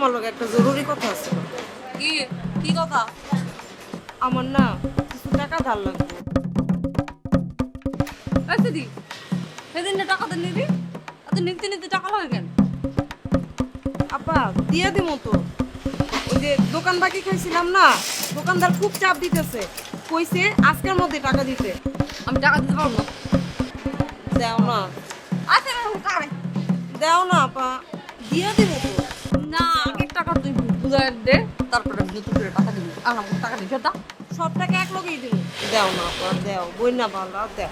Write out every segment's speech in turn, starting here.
তোমার লগে একটা জরুরি কথা আছে। কি কি কথা? আমার না কিছু টাকা ধার লাগবে। আচ্ছা দি সেদিন না টাকা তো নিবি, এত নিতে নিতে টাকা লাগে কেন? আপা দিয়ে দিমু তো। ওই যে দোকান বাকি খাইছিলাম না, দোকানদার খুব চাপ দিতেছে, কইছে আজকের মধ্যে টাকা দিতে। আমি টাকা দিতে পারবো না। দাও না, আচ্ছা টাকা নেই। দাও না আপা, দিয়ে দিমু তো। না আগের টাকা তুই বুঝাই দে, তারপরে আমি নতুন করে টাকা দিবি। আর আমার টাকা দিবি সেটা সব টাকা এক লগেই দিমু। দাও না আপা, দাও, বই না ভালো, দাও।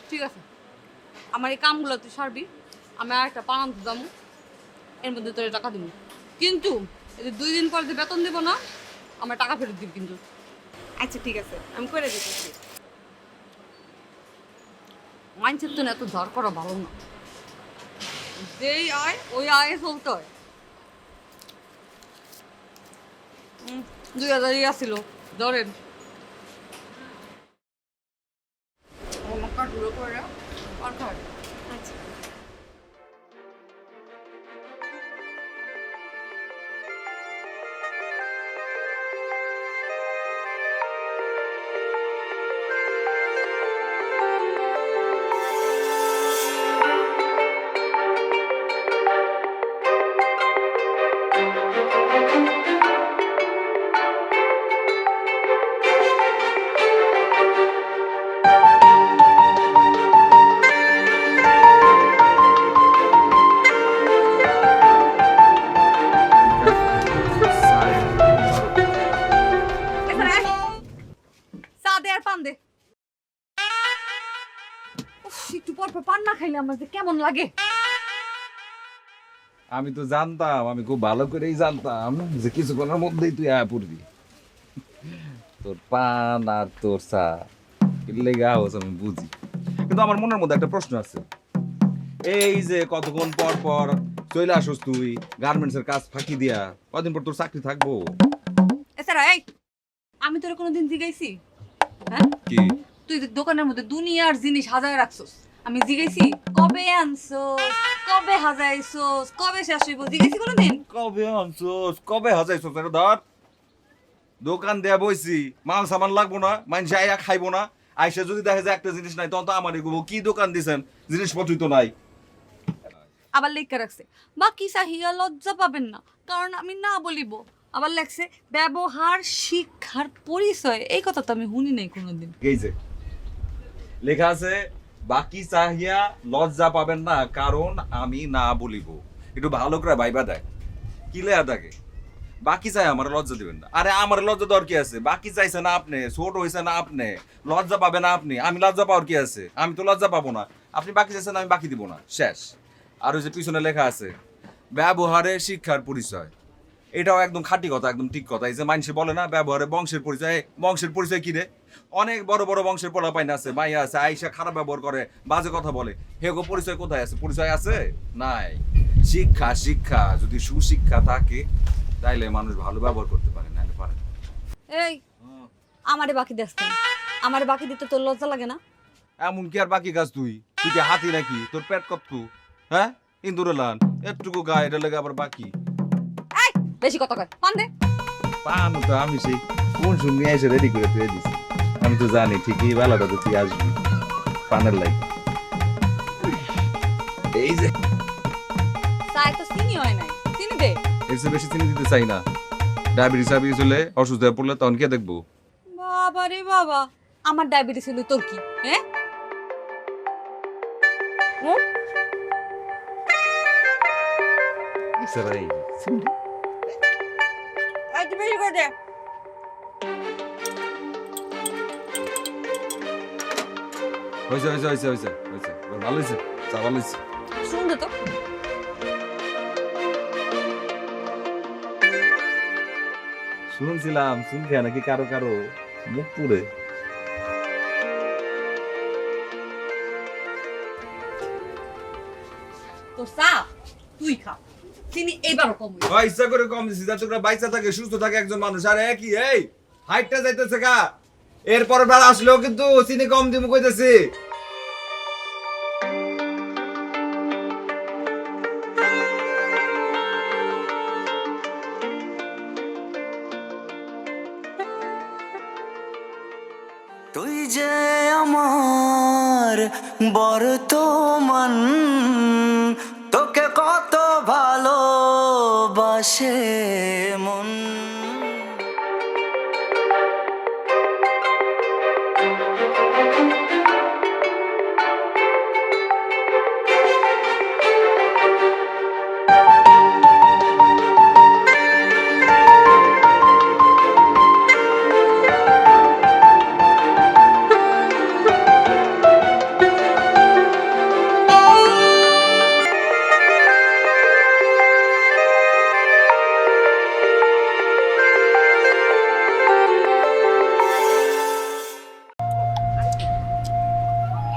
ঠিক আছে। আমার এই কামগুলো তুই সারবি, আমি আর একটা পান আনতে যাবো, এর মধ্যে তোর টাকা দিব। কিন্তু এই যে 2 দিন পর যে বেতন দিব না, আমার টাকা ফেরত দিবি কিন্তু। আচ্ছা ঠিক আছে, আমি করে দিতেছি। মাইন্ডসেট তো না এত ঝড় করা ভালো না, যেই আয় ওই আয়ে চলতে হয়। 2000 আসছিল ধরেন, আমার কার্ডগুলো করে আর খায়। আচ্ছা এখানে আয়। চা দে আর পান দে। উফ, একটু পর পর পান না খাইলে আমার যে কেমন লাগে। আমি তো জানতাম, আমি খুব ভালো করেই জানতাম যে কিছুক্ষণের মধ্যেই তুই আয়া পড়বি। তোর পান আর তোর চা লেগে আওয়াজ আমি বুঝি, কিন্তু আমার মনের মধ্যে একটা প্রশ্ন আছে। এই যে কতক্ষণ পর পর চলে আসস তুই গার্মেন্টসের কাজ ফাঁকি দিয়া, কদিন পর তোর চাকরি থাকবো? এছাড়া এই আমি তোর কোনোদিন জিগাইছি? হ্যাঁ, কি তুই যে দোকানের মধ্যে দুনিয়ার জিনিস হাজায় রাখছস, আমি জিগাইছি কবে আনছস, কবে হাজাইছস, কবে শেষ হইব, জিগাইছি কোনোদিন? কবে আনছস, কবে হাজাইছস? এটা ধর দোকান দেয়া বইছি, মাল সামান লাগবো না, মানুষ আইয়া খাইবো না, আইসা যদি দেখে যে একটা জিনিস নাই তখন তো আমার এগোবো, কি দোকান দিছেন, জিনিসপত্রই তো নাই। আবার লেখা রাখছে বাকি চাহিয়া লজ্জা পাবেন না, কারণ আমি না বলিব। আবার লেখছে ব্যবহার শিক্ষার পরিচয়, এই কথা তো আমি শুনি নাই কোনোদিন। এই যে লেখা আছে বাকি চাহিয়া লজ্জা পাবেন না কারণ আমি না বলিব। একটু ভালো করে ভাইবা দেখ কি লেয়া থাকে। বাকি চাই আমার লজ্জা দিবেন না, আরে আমার লজ্জা দেওয়ার কি আছে? বাকি চাইছে না আপনি, ছোট হয়েছে না আপনি, লজ্জা পাবে না আপনি, আমি লজ্জা পাওয়ার কি আছে? আমি তো লজ্জা পাবো না। আপনি বাকি চাইছেন, আমি বাকি দিব না, শেষ। আর ওই যে পিছনে লেখা আছে ব্যবহারে শিক্ষার পরিচয়, এটাও একদম খাঁটি কথা, একদম ঠিক কথা। এই যে মানুষে বলে না ব্যবহারে বংশের পরিচয়, বংশের পরিচয় কি রে? অনেক বড় বড় বংশের পোলা পাইন আছে, মাইয়া আছে, আইসা খারাপ ব্যবহার করে, বাজে কথা বলে, হেগো পরিচয় কোথায় আছে? পরিচয় আছে নাই। শিক্ষা, শিক্ষা যদি সুশিক্ষা থাকে তাইলে মানুষ ভালো ব্যবহার করতে পারে, নাহলে পারে না। এই আমারে বাকি দেস কেন? আমারে বাকি দিতে তোর লজ্জা লাগে না? এমন কি আর বাকি গাছ? তুই তুই কি হাতি নাকি? তোর পেট কত? হ্যাঁ, ইন্দুরে লান একটুকু গায়ে এটা লেগে আবার বাকি। এই বেশি কথা কয়, পান দে। পান তো আমি সেই কোন সঙ্গে এসে রেডি করে তুই দিছি, আমি তো জানি ঠিকই বেলাটা তো তুই আসবি পানের লাই। এই যে চাই তো চিনি হয় নাই, চিনি দে। এর চেয়ে বেশি চিনি দিতে চাই না। ডায়াবেটিস ডায়াবেটিস হলে, অসুস্থ হয়ে পড়লে তখন কে দেখবো? বাবা রে বাবা, আমার ডায়াবেটিস হলো তোর কি? হ্যাঁ সেরাই একটু বেশি করে দে। হয়েছে হয়েছে হয়েছে হয়েছে হয়েছে, ভালো হয়েছে, চা ভালো হয়েছে। শুনতে তো শুনছিলাম শুনখে নাকি কারো কারো মুখ পুড়ে। তো চা তুই খা, চিনি এইবারও কম হইছে। ইচ্ছা করে কম দিছি যাতে করে বাইচা থাকে, সুস্থ থাকে একজন মানুষ। আর একই এই হাইটটা যাইতেছে গা, এরপর বার আসলেও কিন্তু চিনি কম দিমু কইতেছি। আমার বর্তমান, তোকে কত ভালোবাসে মন।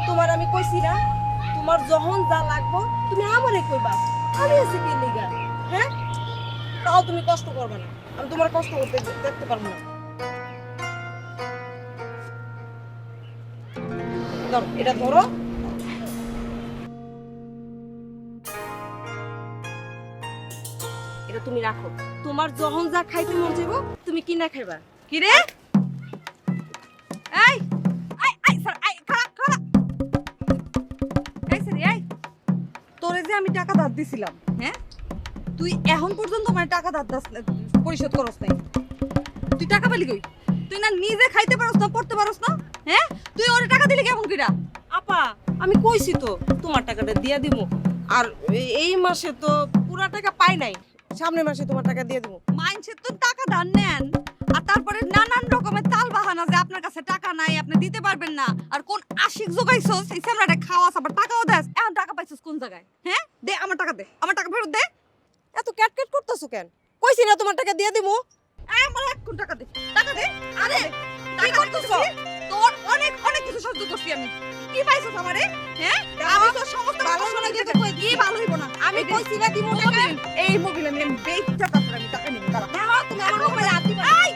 তোমার আমি কইছি না, তোমার যখন যা লাগবো তুমি আমারে কইবা, আমি আছি কি লিগা? হ্যাঁ, তাও তুমি কষ্ট করবে না, আমি তোমার কষ্ট করতে দেখতে পারবো না। ধরো, এটা ধরো। এটা তুমি রাখো, তোমার যখন যা খাইতে মন চাইবো তুমি কিনা খাইবা। কি রে? এই এই এই স্যার, এই খাড়া খাড়া। এই স্যার, এই তোরে যে আমি টাকা ধার দিছিলাম, হ্যাঁ, তুই এখন পর্যন্ত আমার টাকা ধার পরিশোধ করস নাই। তুই টাকা পেলি কই? তুই না নিজে খাইতে পারস না, পড়তে পারস না, হ্যাঁ? তুই ওরে টাকা দিলি কেমন কইরা? আপা, আমি কইছি তো তোমার টাকাটা দিয়া দিব, আর এই মাসে তো পুরা টাকা পাই নাই, সামনের মাসে তোমার টাকা দিয়ে দিব। মাইনসে তো টাকা ধার নেন, আর তারপরে নানান রকমের তাল বাহানা যে আপনার কাছে টাকা নাই, আপনি দিতে পারবেন না, আর কোন আশিক জোগাইছস এই সামরাটা খাওয়াস, আবার টাকাও দেস। এখন টাকা পাইছস কোন জায়গায়? হ্যাঁ, দে আমার টাকা, দে আমার টাকা ফেরত দে। এত ক্যাটকেট করতেছো কেন? কইছি না তোমার টাকা দিয়ে দিব। এই আমার এক কোন টাকা দে, টাকা দে। আরে কি করতেছ? তোর অনেক অনেক কিছু সহ্য করছি আমি। কি পাইছস আমারে? হ্যাঁ, আমি তো সমস্ত ভালো কথা না শুনে যেতে কি ভালো হইব না। আমি কইছি না দিব টাকা। এই মোবিল আমি বেচটা তারপর আমি টাকা নিব। দাঁড়া। হ্যাঁ, তুমি আমার মোবাইলে হাত দিবা। এই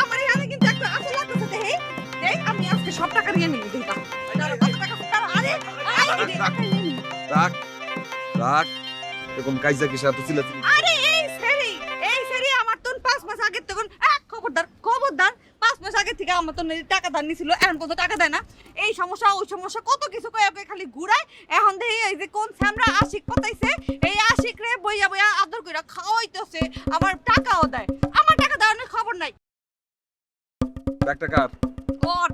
আমার এখানে কিন্তু একটা আসল লাগতেছে, দেই দেই আমি আজকে সব টাকা নিয়ে নিব। দেই টাকা। দাঁড়া, কত টাকা? দাঁড়া, আরে রাখ রাখ, এরকম কাইজা কিসা তো চিল্লাচিল্লি। আরে এই সেরি আমার তো 5 মাস আগে তখন খবরদার 5 মাস আগে থেকে আমার তো টাকা ধার নিছিল, এখন কত টাকা দেয় না। এই সমস্যা ওই সমস্যা কত কিছু কয়ে কয়ে খালি ঘুরায়। এখন দেখি এই যে কোন স্যামরা আশিক পতাইছে, এই আশিক রে বইয়া বইয়া আদর কইরা খাওয়াইতেছে, আবার টাকাও দেয়। আমার টাকা দেওয়ার খবর নাই। ব্যাগটা কার? ওর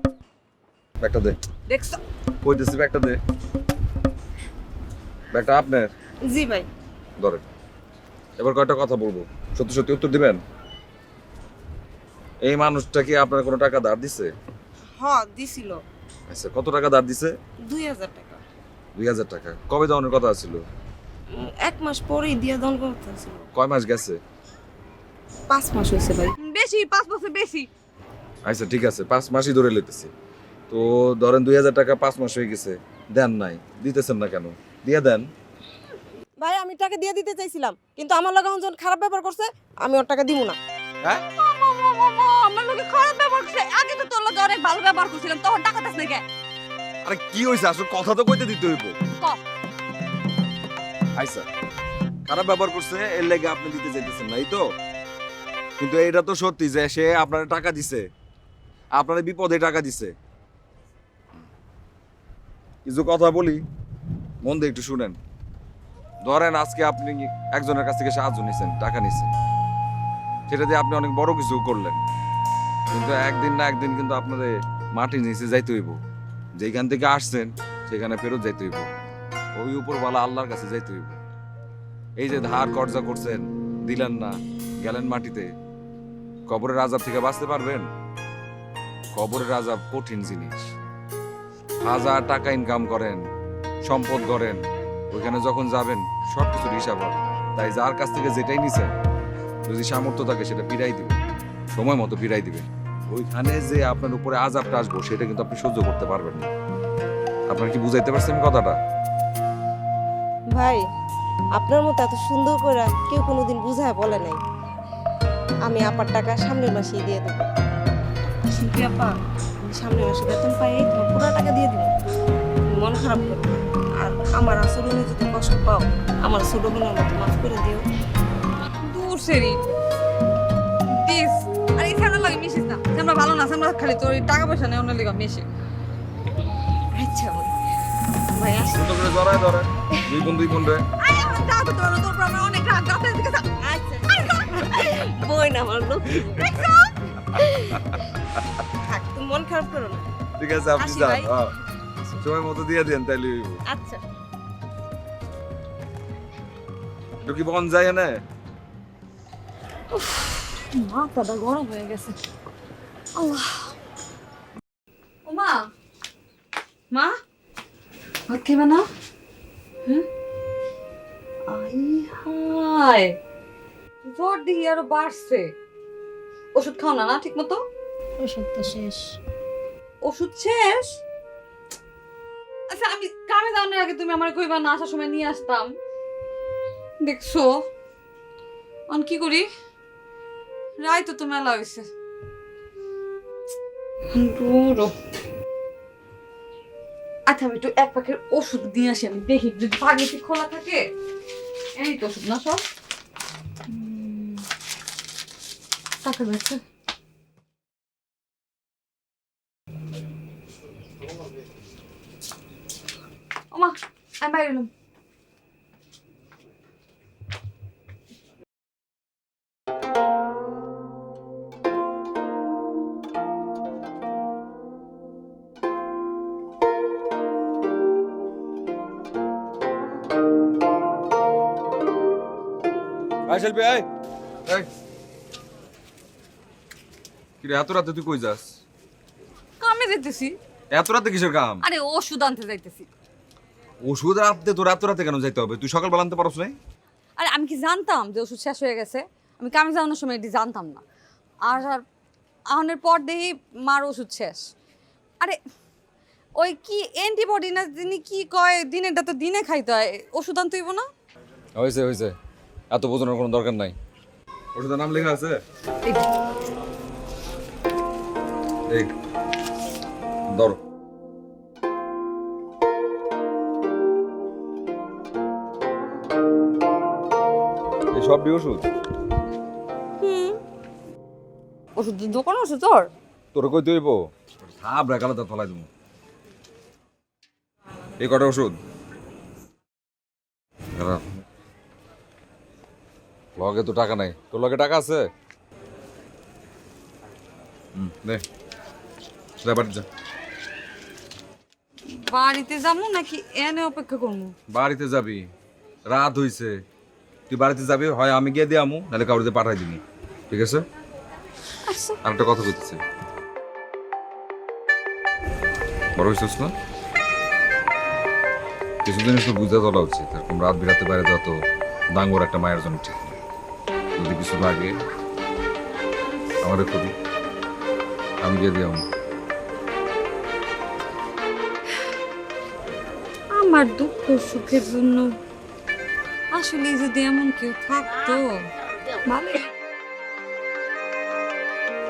ব্যাগটা দে। দেখছো? কইতেছি ব্যাগটা দে। ব্যাগটা আপনার? জি ভাই। ধরেন, এবার কয়টা কথা বলবো, সত্যি সত্যি উত্তর দিবেন। এই মানুষটা কি আপনার কোনো টাকা ধার দিছে? হ্যাঁ, দিছিল। আচ্ছা, কত টাকা ধার দিছে? 2000 টাকা। 2000 টাকা। কবে দেওয়ার কথা ছিল? 1 মাস পরেই দিয়া দান করতেছিল। কয় মাস গেছে? 5 মাস হইছে ভাই। বেশি, 5 বছর বেশি। আচ্ছা ঠিক আছে, 5 মাসই ধরে লইতেছি। তো ধরেন 2000 টাকা 5 মাস হয়ে গেছে, দেন নাই, দিতেছেন না কেন? দিয়ে দেন। ভাই, আমি টাকা দিয়ে দিতে চাইছিলাম, কিন্তু আমার লাগা যখন খারাপ ব্যবহার করছে, আমি ওর টাকা দিব না। হ্যাঁ, আমার লোকে খারাপ ব্যবহার করছে। আগে তো তোর লোকে অনেক ভালো ব্যবহার করছিলাম, তখন টাকা দিস না কে? আরে কি হইছে, আসলে কথা তো কইতে দিতে হইব। ক। আচ্ছা, খারাপ ব্যবহার করছে এর লাগি আপনি দিতে চাইতেছেন না, এই তো? কিন্তু এটা তো সত্যি যে সে আপনার টাকা দিছে, আপনার বিপদে টাকা দিছে। কিছু কথা বলি, মন দিয়ে একটু শুনেন। ধরেন আজকে আপনি একজনের কাছ থেকে সাহায্য নিছেন, টাকা নিছেন, সেটা দিয়ে আপনি অনেক বড় কিছু করলেন, কিন্তু একদিন না একদিন কিন্তু আপনাদের মাটির নিচে যাইতে হইব। যেখান থেকে আসছেন সেখানে ফেরত যাইতে হইব, ওই উপরওয়ালা আল্লাহর কাছে যাইতে হইব। এই যে ধার কর্জা করছেন, দিলেন না, গেলেন মাটিতে, কবরের আযাব থেকে বাঁচতে পারবেন? কবরের আযাব কঠিন জিনিস। হাজার টাকা ইনকাম করেন, সম্পদ গড়েন, ওইখানে যখন যাবেন সবকিছুর হিসাব হবে। তাই যার কাছ থেকে যেটাই নিছেন, যদি সামর্থ্য থাকে সেটা ফিরাই দিবেন, সময় মতো ফিরাই দিবেন। ওইখানে যে আপনার উপরে আযাবটা আসবো সেটা কিন্তু আপনি সহ্য করতে পারবেন না। আপনার কি বুঝাইতে পারছেন কথাটা? ভাই, আপনার মতো এত সুন্দর করে কেউ কোনোদিন বুঝায় বলে নাই। আমি আপার টাকা সামনের মাসেই দিয়ে দেব। শিল্পী আপা, সামনের মাসে বেতন পাই তোমার পুরো টাকা দিয়ে দিব। মন খারাপ করো, আর আমার আচরণে যদি কষ্ট পাও, আমার ছোট বোনের মতো মাফ করে দিও। দূর সেরি দিস। আর এই সামনে লাগে মিশিস না, আমরা ভালো না, আমরা খালি তোর টাকা পয়সা নেই, অন্য লেগে মিশে। আচ্ছা ভাই, সুন্দর করে জড়ায় ধরে দুই বোন রে। বই না আমার লোক। থাক, তুমি মন খারাপ করো না। ঠিক আছে আপনি আসি যান। ভাই। হ্যাঁ। সময় মতো দিয়ে দেন তাইলে হইব। আচ্ছা। একটু কি বন যায় না? মাথাটা গরম হয়ে গেছে। আল্লাহ। ও মা, মা, ভাত খাইবে না? হ্যাঁ? আই হায়, জ্বর দেখি আরো বাড়ছে। ওষুধ খাও না না ঠিক মতো? ওষুধ তো শেষ। ওষুধ শেষ? আচ্ছা আমি কামে যাওয়ার আগে তুমি আমার কইবা না, আসার সময় নিয়ে আসতাম। দেখছো অন কি করি, রাই তো মেলা হয়েছে। আচ্ছা আমি একটু এক প্যাকেট ওষুধ দিয়ে আসি, আমি দেখি যদি পাগিটি খোলা থাকে। এই তো ওষুধ না সব টাকা বেড়েছে। ওমা আমি বাইরে এলাম। আয় শিল্পী আয়। এই কি রে, এত রাতে তুই কই যাস? কামে যেতেছি। এত রাতে কিসের কাম? আরে ওষুধ আনতে যাইতেছি। ওষুধ রাতে তোর এত রাতে কেন যাইতে হবে? তুই সকালবেলা আনতে পারছ না? আরে আমি কি জানতাম যে ওষুধ শেষ হয়ে গেছে? আমি কামে যাওয়ানোর সময় এটি জানতাম না। আর আহনের পর দেখি মার ওষুধ শেষ। আরে ওই কি অ্যান্টিবডি না যিনি কি কয়, দিনেরটা তো দিনে খাইতে হয়, ওষুধ আনতে হইব না? হয়েছে হয়েছে, এত বোঝানোর কোনো দরকার নাই। ওষুধের নাম লেখা আছে? এই যে, এই ধরো। এই সব ওষুধ ওষুধের দোকান আছে তোর? তোর কই দইব? সাপ রাখালে তো ফলাই দেবো। এই কটা ওষুধ লগে তো টাকা নাই। তোর লগে টাকা আছে? নে যা বাড়িতে যা। বাড়িতে যাবো নাকি এনে অপেক্ষা করবো? বাড়িতে যাবি, রাত হইছে। তুই বাড়িতে যাবি, হয় আমি গিয়ে দিয়ে আমু, নাহলে কাউরিতে পাঠাই দিবি। ঠিক আছে? আচ্ছা আর একটা কথা বলতেছি, বড় হইছিস না, কিছু জিনিস তো বুঝতে চলা উচিত। এরকম রাত বিরাতে বাইরে যত ডাঙ্গর একটা মায়ের জন্য ঠিক না। যদি কিছু লাগে আমারে কবি, আমি গিয়ে দিয়ে আমু। আমার দুঃখ সুখের জন্য আসলে যদি এমন কেউ থাকতো ভালো।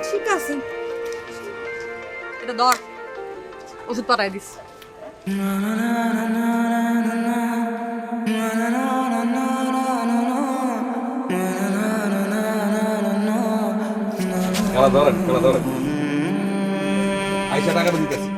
ঠিক আছে, এটা ধর, ওষুধ পাঠাই দিস। খেলা ধরেন, খেলা ধরেন। আইসা টাকাটা দিতেছি।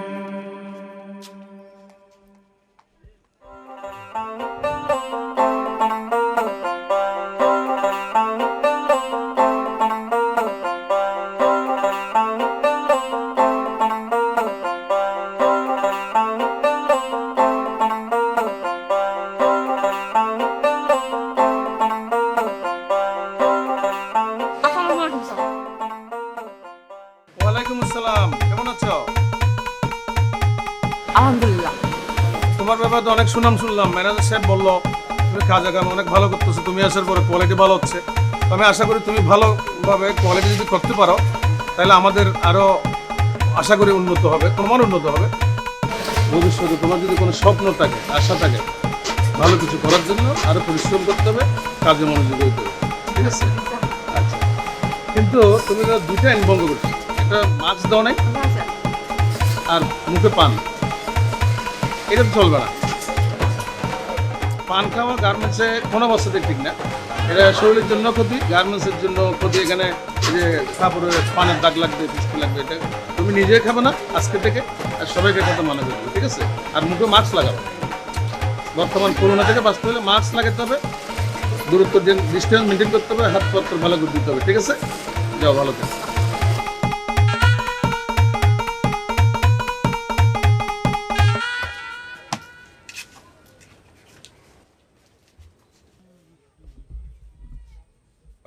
আসসালামু আলাইকুম স্যার। ওয়ালাইকুম আসসালাম, কেমন আছো? আলহামদুলিল্লাহ। তোমার ব্যাপারে তো অনেক সুনাম শুনলাম। ম্যানেজার সাহেব বললো তুমি কাজে কাম অনেক ভালো করতেছো, তুমি আসার পরে কোয়ালিটি ভালো হচ্ছে। তো আমি আশা করি তুমি ভালোভাবে কোয়ালিটি যদি করতে পারো তাহলে আমাদের আরও আশা করি উন্নত হবে, তোমার উন্নত হবে। ভবিষ্যতে তোমার যদি কোনো স্বপ্ন থাকে, আশা থাকে ভালো কিছু করার জন্য, আরও পরিশ্রম করতে হবে, কাজে মনোযোগ দিতে হবে। ঠিক আছে? আচ্ছা, কিন্তু তুমি তো দুইটা আইন ভঙ্গ করছো। একটা মাস্ক দাও নাই আর মুখে পান, এটা তো চলবে না। পান খাওয়া গার্মেন্টসে কোনো অবস্থাতে ঠিক না। এটা শরীরের জন্য ক্ষতি, গার্মেন্টসের জন্য ক্ষতি। এখানে এই যে কাপড়ে পানের দাগ লাগবে, বৃষ্টি লাগবে, এটা তুমি নিজে খাবে না আজকে থেকে, আর সবাইকে কথা মনে করবে। ঠিক আছে? আর মুখে মাস্ক লাগাও। বর্তমান করোনা থেকে বাঁচতে হলে মাস্ক লাগাতে হবে, দূরত্ব ডিস্টেন্স মেনটেন করতে হবে, হাত পত্র ভালো করে দিতে হবে, ঠিক আছে? যাও, ভালো থাকো।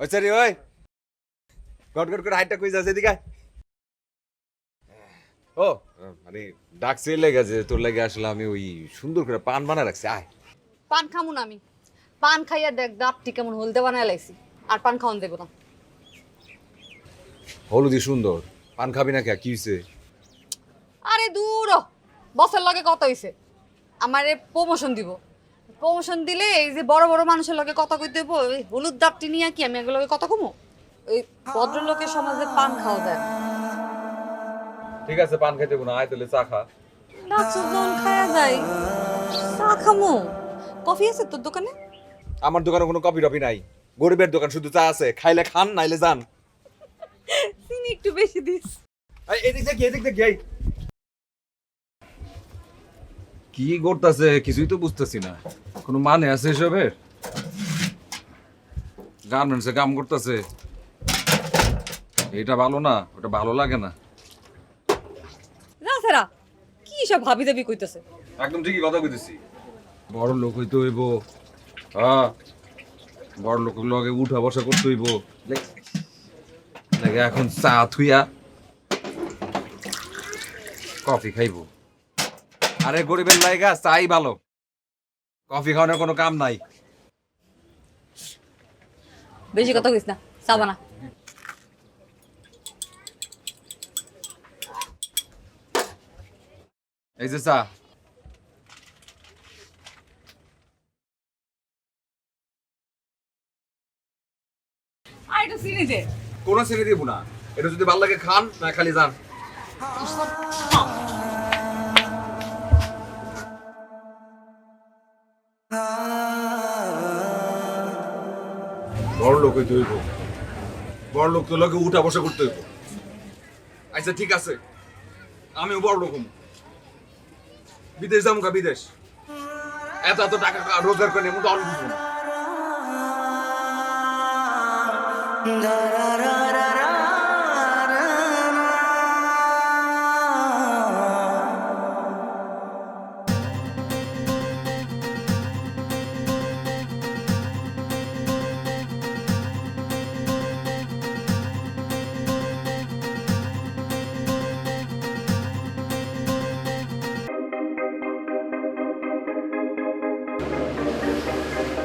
ওই সরি ওই গট গট করে হাইটটা কই যাচ্ছে এদিকে আয়। ও মানে ডাকছে লেগেছে তোর লাগে আসলে আমি ওই সুন্দর করে পান বানা রাখছি আয়। পান খামু না আমি, পান খাইয়া দেখ দাঁতটি কেমন হলদে বানায় লাইছি, আর পান খাওয়ান দেবো না। হলুদি সুন্দর পান খাবি না কে কি হইছে? আরে দূর হ, বসের লগে কথা হইছে, আমারে প্রমোশন দিব। প্রমোশন দিলে এই যে বড় বড় মানুষের লগে কথা কইতে হইব, ওই হলুদ দাঁতটি নিয়ে কি আমি এগুলোকে কথা কমু? ওই ভদ্রলোকের সমাজে পান খাওয়া যায় না। ঠিক আছে পান খাইতে না আয় তাহলে চা খা। ডাক্তার যখন খাওয়া যায় চা খামু। কফি আছে তোর দোকানে? আমার দোকানে কোনো কফি টফি নাই, গরিবের দোকান শুধু চা আছে, খাইলে খান নাইলে যান। চিনি একটু বেশি দিস। এদিক দেখি এদিক দেখি এই। কি করতেছে কিছুই তো বুঝতেছি না, কোনো মানে আছে এসবের? গার্মেন্টসে কাম করতেছে, এটা ভালো না ওটা ভালো লাগে না। রাসেরা কি সব ভাবি দাবি কইতেছে? একদম ঠিকই কথা কইতেছি, বড় লোক হইতে হইব, হ্যাঁ বড় লোকের লগে উঠা বসা করতে হইব। লাগে এখন চা থুইয়া কফি খাইব। আরে গরিবের লাইগা চাই ভালো, কফি খাওয়ানোর কোনো কাম নাই। বেশি কথা কইস না, চা বানা। এই যে চা। আর একটু চিনি দে। কোনো ছেড়ে দিব না, এটা যদি ভালো লাগে খান না খালি যান। বড় লোক হইতে হইব, বড় লোক তো লোকে উঠা বসা করতে হইব। আচ্ছা ঠিক আছে, আমিও বড় লোক হম, বিদেশ যাবো কা বিদেশ, এত এত টাকা রোজগার করে নেবো তো অনেক বুঝবো না।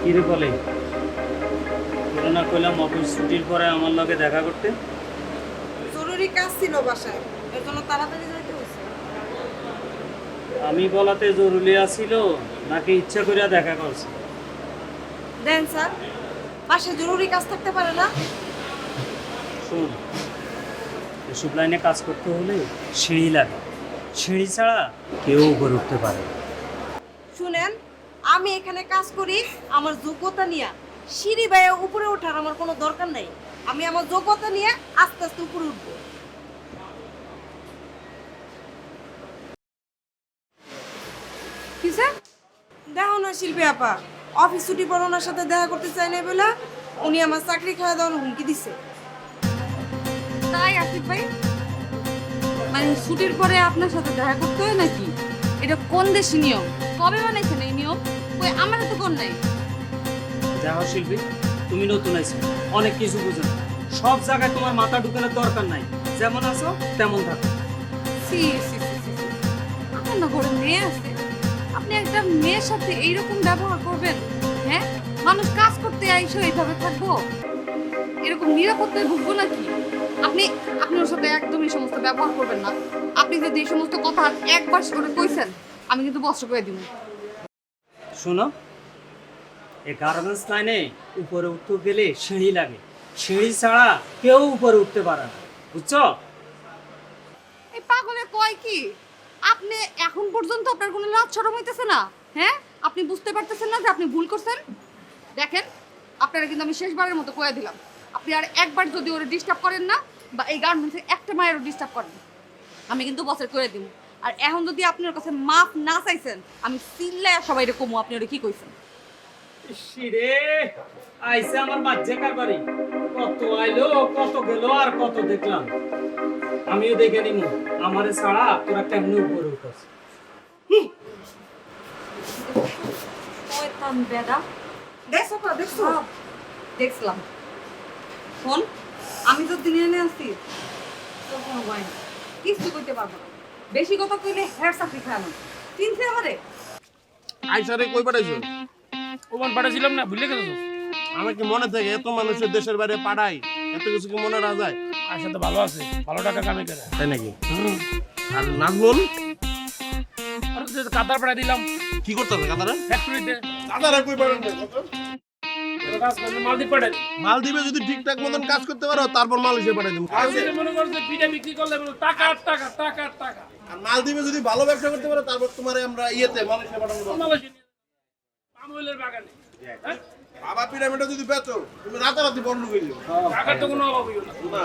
কিরে বলে তোরা না কইলাম অফিস ছুটির পরে আমার লগে দেখা করতে? জরুরি কাজ ছিল বাসায়, এর জন্য তাড়াতাড়ি যাইতে হয়েছে। আমি বলাতে জরুরি আছিল নাকি ইচ্ছা করিয়া দেখা করছে? দেন স্যার, বাসায় জরুরি কাজ থাকতে পারে না? শুন, এসব লাইনে কাজ করতে হলে সিঁড়ি লাগে, সিঁড়ি ছাড়া কেউ উপরে উঠতে পারে না। শুনেন, আমি এখানে কাজ করি আমার যোগ্যতা নিয়ে, সিঁড়ি বাইয়ে উপরে ওঠার আমার কোনো দরকার নাই। আমি আমার যোগ্যতা নিয়ে আস্তে আস্তে উপরে উঠবো। কি স্যার? দেখো না শিল্পী আপা, অফিস ছুটি পর ওনার সাথে দেখা করতে চাই না বলে উনি আমার চাকরি খাওয়া দেওয়ার হুমকি দিছে। তাই আসিফ ভাই, মানে ছুটির পরে আপনার সাথে দেখা করতে হয় নাকি? এটা কোন দেশি নিয়ম? কবে বানাইছেন এই নিয়ম? কই আমার তো কোন নাই। দেখো শিল্পী, তুমি নতুন আইছো, অনেক কিছু বুঝো না। সব জায়গায় তোমার মাথা ঢুকানোর দরকার নাই, যেমন আছো তেমন থাকো। সি সি সি সি সি। আপনার না ঘরে মেয়ে আছে, আপনি একটা মেয়ের সাথে এইরকম ব্যবহার করবেন? হ্যাঁ, মানুষ কাজ করতে আইসো এইভাবে থাকবো? এরকম নিরাপত্তায় ভুগবো নাকি? আপনি আপনি ওর সাথে একদমই সমস্ত ব্যবহার করবেন না। আপনি যদি এই সমস্ত কথা একবার করে কইছেন, আমি কিন্তু বস্ত্র করে দিব। শোনো, এই গার্মেন্টস লাইনে উপরে উঠতে গেলে সিঁড়ি লাগে, সিঁড়ি ছাড়া কেউ উপরে উঠতে পারে না, বুঝছো? এই পাগলে কয় কি? আপনি এখন পর্যন্ত আপনার কোনো লাজ শরম হইতেছে না? হ্যাঁ, আপনি বুঝতে পারতেছেন না যে আপনি ভুল করছেন? দেখেন, আপনারা কিন্তু আমি শেষবারের মতো কয়ে দিলাম, আপনি আর একবার যদি ওরে ডিস্টার্ব করেন না, বা এই গার্মেন্টসে একটা মায়েরও ডিস্টার্ব করেন, আমি কিন্তু বসের করে দিব। আর এখন যদি আপনার কাছে মাফ না চাইছেন, আমি চিল্লায় সবাই কমু আপনি ওটা কি কইছেন। শিরে আইসে আমার বাচ্চা কারবারি, কত আইলো কত গেল আর কত দেখলাম। আমিও দেখে নিমু আমারে ছাড়া তোরা কেমনে উপরে উঠছ। শয়তান বেদা, দেখছো পা দেখছো, দেখছিলাম। শোন, আমি তো দিনে এনে আসছি তোর কোনো ভয় নেই, কিছু করতে পারবো না। বেশি কথা কইলে হেয়ার চাকরি খাওয়ানো, চিনছে আমারে। আইসারে কই পাঠাইছো? ওমান পাঠাইছিলাম না, ভুলে গেছো? আমার কি মনে থাকে এত মানুষের দেশের বাইরে পাঠাই, এত কিছু কি মনে রাখা যায়? আর সাথে ভালো আছে, ভালো টাকা কামে করে। তাই নাকি? আর নাজমুল আর কাতার পাঠাই দিলাম কি করতেছে কাতারে? ফ্যাক্টরিতে। কাতারে কই পাঠান? কাজ করলে মালদ্বীপ পাঠাই। মালদ্বীপে যদি ঠিকঠাক মতন কাজ করতে পারো তারপর মালয়েশিয়া পাঠাই দেবো। মনে করছে পিঠা বিক্রি করলে বলো টাকা আর টাকা, টাকা আর টাকা। আর মালদ্বীপে যদি ভালো ব্যবসা করতে পারো তারপর তোমারে আমরা ইয়েতে মালয়েশিয়া পাঠাবো। মালয়েশিয়া পাম অয়েলের বাগানে। হ্যাঁ, বাবা পিরামিডটা যদি বেচো তুমি রাতারাতি বন্ধ করে দিও। টাকার তো কোনো অভাব হইল না।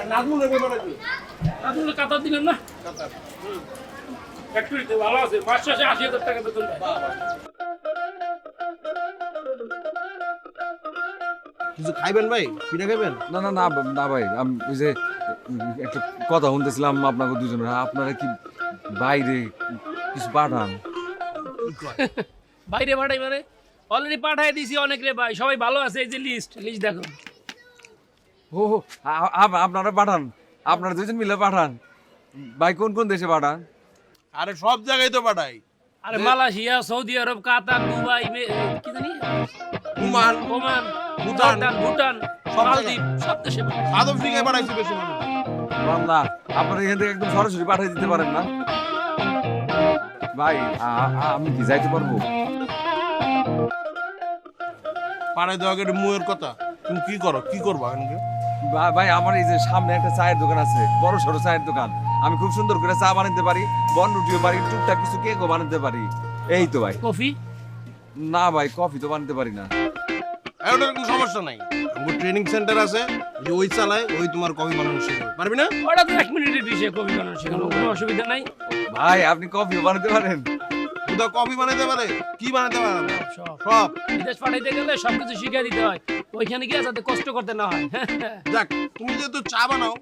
আর নাজমুলের কই পাঠাইছো? তাহলে কাতার দিলেন না কাতার। ফ্যাক্টরিতে, ভালো আছে, মাস শেষে 80,000 টাকা বেতন পায়। কিছু খাইবেন ভাই? পিঠা খাইবেন? না না না না ভাই, আমি ওই যে একটা কথা শুনতেছিলাম আপনাকে দুজনের, আপনারা কি বাইরে কিছু পাঠান? বাইরে পাঠাই মানে অলরেডি পাঠাই দিয়েছি অনেক রে ভাই, সবাই ভালো আছে। এই যে লিস্ট দেখো। ও আপনারা পাঠান, আপনারা দুজন মিলে পাঠান ভাই? কোন কোন দেশে পাঠান? আরে সব জায়গায় তো পাঠাই। আরে মালয়েশিয়া, সৌদি আরব, কাতার, দুবাই, কি জানি ওমান, ওমান, ভুটান, ভুটান, সব মালদ্বীপ, সব দেশে পাঠাই। সাউথ আফ্রিকায় পাঠাইছি বেশি মানুষ। বাংলা আপনারা এখান থেকে একদম সরাসরি পাঠিয়ে দিতে পারেন না ভাই? আমি কি যাইতে পারবো? পাড়ায় দেওয়া গেলে মুয়ের কথা। তুমি কি করো, কি করবা এখানে? ভাই আমার এই যে সামনে একটা চায়ের দোকান আছে, বড় সড়ো চায়ের দোকান। আমি খুব সুন্দর করে চা বানাতে পারি, বন রুটিও পারি, টুকটাক কিছু কেকও বানাতে পারি। এই তো ভাই। কফি? না ভাই, কফি তো বানাতে পারি না। ওটার কোনো সমস্যা নাই, আমার ট্রেনিং সেন্টার আছে, যে ওই চালায়, ওই তোমার কফি বানানো শেখাবে। পারবি না? ওটা তো 1 মিনিটের বিষয়, কফি বানানো শেখানো, কোনো অসুবিধা নাই। ভাই আপনি কফিও বানাতে পারেন? কোথাও কফি বানাতে পারে, কি বানাতে পারে না? সব সব। বিদেশ পাঠাইতে গেলে সবকিছু শিখিয়ে দিতে হয়, ওইখানে গিয়ে যাতে কষ্ট করতে না হয়। যাক, তুমি যেহেতু চা বানাও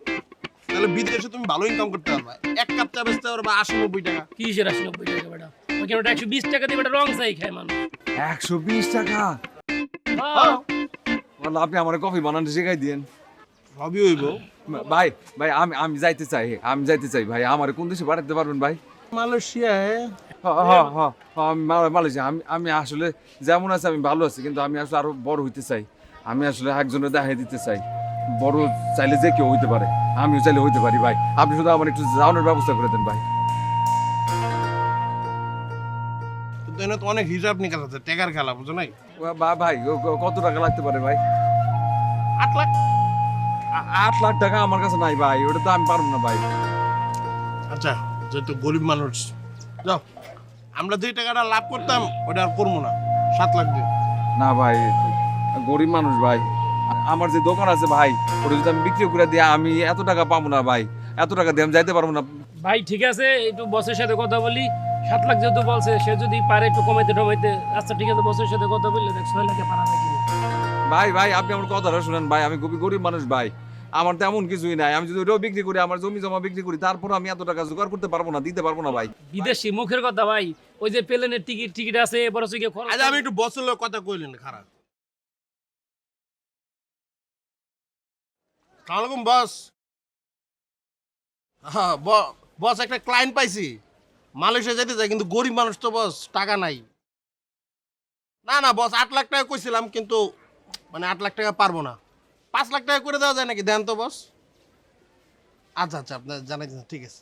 তাহলে বিদেশে তুমি ভালো ইনকাম করতে পারবা। এক কাপ চা বেচতে পারবা 80-90 টাকা। কিসের 80-90 টাকা বেটা? ওইখানে ওটা 120 টাকা দিয়ে বেটা রং চাই খায় মানুষ। 120 টাকা? হ্যাঁ। বললো আপনি আমার কফি বানাতে শেখাই দিয়েন। সবই হইব। ভাই ভাই আমি যাইতে চাই, আমি যাইতে চাই ভাই। আমার কোন দেশে পাঠাতে পারবেন ভাই? মালয়েশিয়ায়? মালয়েশিয়া। আমি আসলে যেমন আছে আমি ভালো আছি, কিন্তু আমি আসলে আরো বড় হইতে চাই। আমি আসলে একজনের দেখাই দিতে চাই, বড় চাইলে যে কেউ হইতে পারে, আমিও চাইলে হইতে পারি ভাই। আপনি শুধু আমার একটু যাওয়ানোর ব্যবস্থা করে দেন ভাই। কিন্তু এনে তো অনেক হিসাব নিকাশ আছে, টাকার খেলা, বুঝো নাই? ভাই কত টাকা লাগতে পারে ভাই? 8 লাখ। 8 লাখ টাকা আমার কাছে নাই ভাই, ওটা তো আমি পারবো না ভাই। আচ্ছা, যেহেতু গরিব মানুষ, যাও, আমরা যে টাকাটা লাভ করতাম ওটা আর করবো না। 7 লাখ দিয়ে। না ভাই, গরিব মানুষ ভাই। আমার যে দোকান আছে ভাই, ওটা যদি আমি বিক্রি করে দিই, আমি এত টাকা পাবো না ভাই। এত টাকা দিয়ে আমি যাইতে পারবো না ভাই ঠিক আছে, একটু বসের সাথে কথা বলি। 7 লাখ যেহেতু বলছে, সে যদি পারে একটু কমাইতে টমাইতে, আচ্ছা ঠিক আছে, বসের সাথে কথা বললে দেখ 6 লাখে পারা যায় কিনা। ভাই। ভাই আপনি আমার কথাটা শুনেন ভাই, আমি খুবই গরিব মানুষ ভাই। আমার তেমন কিছুই নাই। আমি যদি ওটাও বিক্রি করি, আমার জমি জমা বিক্রি করি, তারপর আমি এত টাকা জোগাড় করতে পারবো না, দিতে পারবো না ভাই। বিদেশি মুখের কথা ভাই, ওই যে প্লেনের টিকিট আছে, এবার হচ্ছে গিয়ে খরচ। আচ্ছা, আমি একটু বসের লোক কথা কইলেন খারাপ। সালামালাইকুম বস। হ্যাঁ বস, একটা ক্লায়েন্ট পাইছি, মালয়েশিয়া যেতে চাই, কিন্তু গরিব মানুষ তো বস, টাকা নাই। না বস, 8 লাখ টাকা কইছিলাম, কিন্তু মানে 8 লাখ টাকা পারবো না। 5 লাখ টাকা করে দেওয়া যায় নাকি? দেন তো বস। আচ্ছা আপনার জানাইতেছেন, ঠিক আছে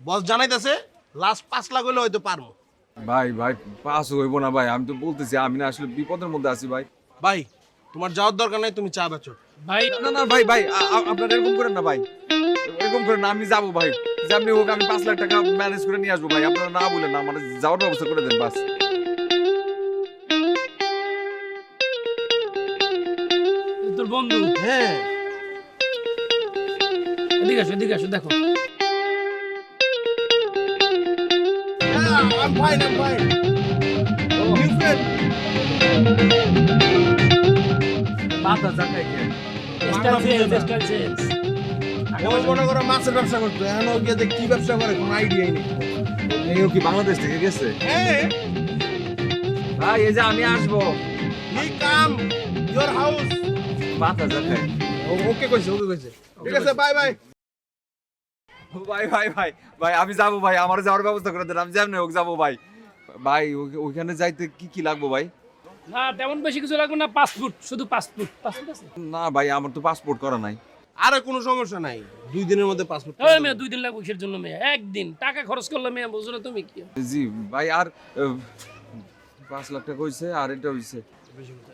বস, জানাইতেছে লাস্ট 5 লাখ হইলে হয়তো পারবো। ভাই 5 হইব না ভাই, আমি তো বলতেছি আমি না আসলে বিপদের মধ্যে আছি ভাই। ভাই তোমার যাওয়ার দরকার নাই, তুমি চা বেচো। ভাই না ভাই আপনারা এরকম করেন না ভাই, এরকম করেন না। আমি যাবো ভাই, যেমনি হোক আমি 5 লাখ টাকা ম্যানেজ করে নিয়ে আসবো ভাই। আপনারা না বলেন না, আমার যাওয়ার ব্যবস্থা করে দেন বাস। তোর বন্ধু, হ্যাঁ, এদিকে আসো দেখো। I'm fine, I'm fine. New friend. মাথা চাকাই কে স্টাইল চেঞ্জ ও মনে করো মাছের ব্যবসা করতো, এখন ও গিয়ে যে কি ব্যবসা করে কোনো আইডিয়াই নেই। এই কি বাংলাদেশ থেকে গেছে? হ্যাঁ, ভাই এই যে আমি আসবো। হি কাম ইওর হাউস। মাথা চাকাই। ওকে কইছে, ওকে কইছে। ঠিক আছে, বাই বাই। ভাই ভাই ভাই ভাই আমি যাবো ভাই, আমার যাওয়ার ব্যবস্থা করে দেন, আমি যেমনি হোক যাবো ভাই। ভাই ওইখানে যাইতে কি কি লাগবো ভাই? না তেমন বেশি কিছু লাগবে না, পাসপোর্ট, শুধু পাসপোর্ট আছে? না ভাই আমার তো পাসপোর্ট করা নাই। আরে কোনো সমস্যা নাই, 2 দিনের মধ্যে পাসপোর্ট। ওই মেয়ে 2 দিন লাগবে কিসের জন্য মেয়ে? একদিন টাকা খরচ করলে মেয়ে, বুঝো না তুমি কি? জি ভাই আর 5 লাখ টাকা হইছে আর এটা হইছে।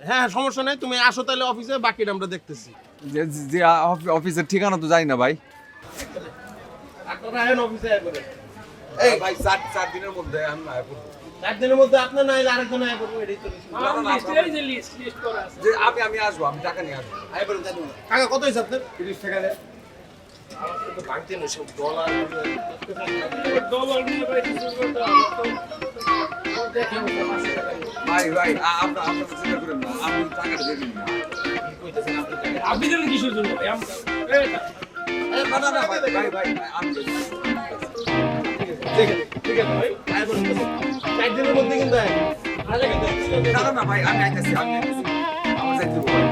হ্যাঁ সমস্যা নাই, তুমি আসো তাহলে অফিসে, বাকিটা আমরা দেখতেছি। যে অফিসের ঠিকানা তো জানি না ভাই। আপনারা আইন অফিসে আয় করে। এই ভাই 4 দিনের মধ্যে আমি আয় করব। 4 দিনের মধ্যে আপনি না আইলে আরেকজন আয় করবে, এটাই তো। লিস্ট করা আছে। যে আমি আসবো, আমি টাকা নিয়ে আসবো। আয় করে জানো না। টাকা কত হইছে আপনার? 30 টাকা দেন। আমার তো ভাঙতে না সব ডলার নিয়ে ভাই কিছু করতে ভাই ভাই আপনারা চিন্তা করেন না, আমি টাকাটা দিয়ে দিন না। আপনি জানেন কিসের জন্য ভাই? না না না ভাই ভাই ভাই আমি ঠিক আছে ভাই, আয় করে 4 দিনের মধ্যে কিন্তু আয়। আজ কিন্তু না না ভাই আমি আইতাছি আমার যাইতে হবে ভাই।